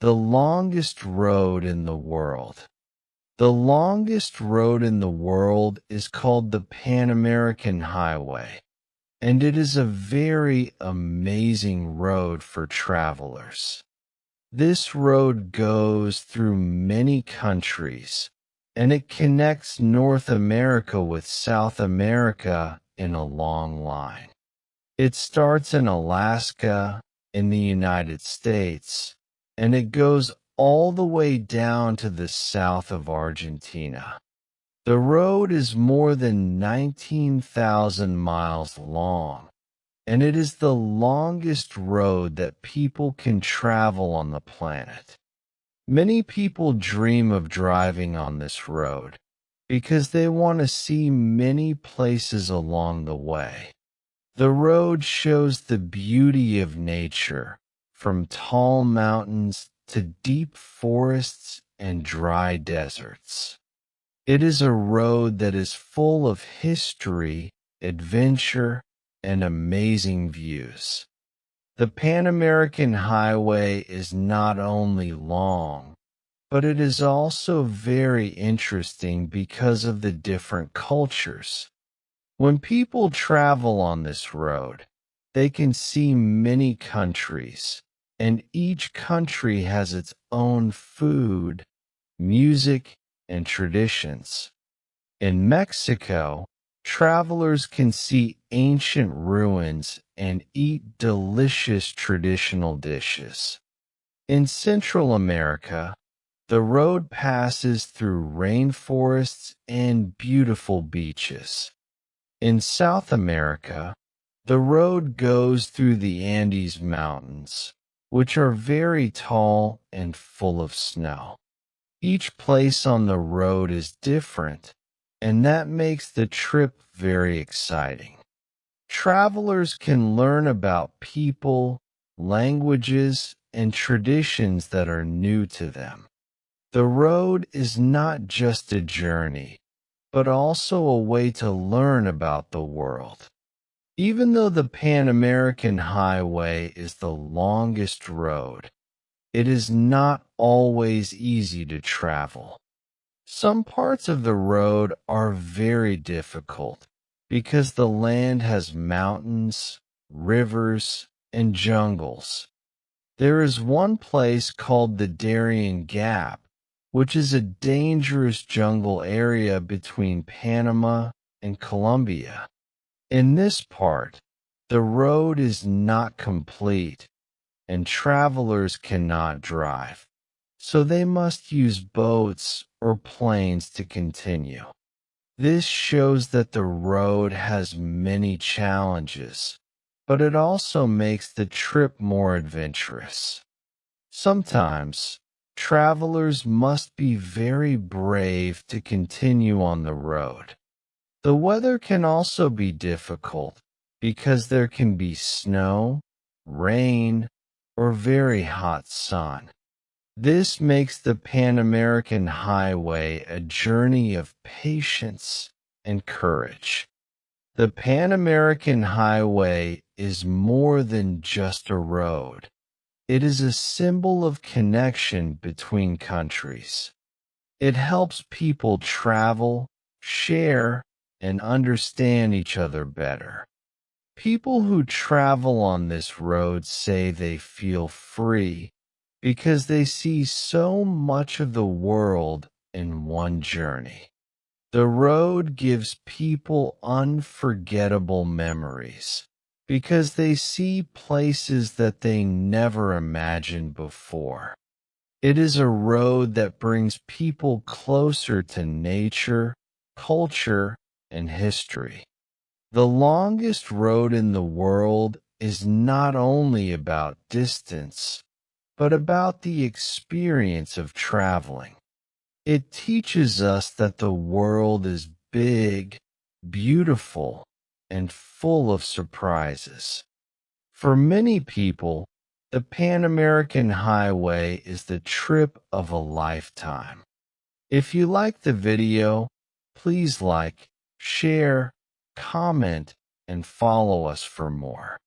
The longest road in the world. The longest road in the world is called the Pan American Highway, and it is a very amazing road for travelers. This road goes through many countries, and it connects North America with South America in a long line. It starts in Alaska, in the United States, and it goes all the way down to the south of Argentina. The road is more than 19,000 miles long, and it is the longest road that people can travel on the planet. Many people dream of driving on this road because they want to see many places along the way. The road shows the beauty of nature, from tall mountains to deep forests and dry deserts. It is a road that is full of history, adventure, and amazing views. The Pan American Highway is not only long, but it is also very interesting because of the different cultures. When people travel on this road, they can see many countries, and each country has its own food, music, and traditions. In Mexico, travelers can see ancient ruins and eat delicious traditional dishes. In Central America, the road passes through rainforests and beautiful beaches. In South America, the road goes through the Andes Mountains, which are very tall and full of snow. Each place on the road is different, and that makes the trip very exciting. Travelers can learn about people, languages, and traditions that are new to them. The road is not just a journey, but also a way to learn about the world. Even though the Pan American Highway is the longest road, it is not always easy to travel. Some parts of the road are very difficult because the land has mountains, rivers, and jungles. There is one place called the Darien Gap, which is a dangerous jungle area between Panama and Colombia. In this part, the road is not complete, and travelers cannot drive, so they must use boats or planes to continue. This shows that the road has many challenges, but it also makes the trip more adventurous. Sometimes, travelers must be very brave to continue on the road. The weather can also be difficult because there can be snow, rain, or very hot sun. This makes the Pan American Highway a journey of patience and courage. The Pan American Highway is more than just a road. It is a symbol of connection between countries. It helps people travel, share, and understand each other better. People who travel on this road say they feel free because they see so much of the world in one journey. The road gives people unforgettable memories because they see places that they never imagined before. It is a road that brings people closer to nature, culture, and history. The longest road in the world is not only about distance, but about the experience of traveling. It teaches us that the world is big, beautiful, and full of surprises. For many people, the Pan American Highway is the trip of a lifetime. If you like the video, please like, share, comment, and follow us for more.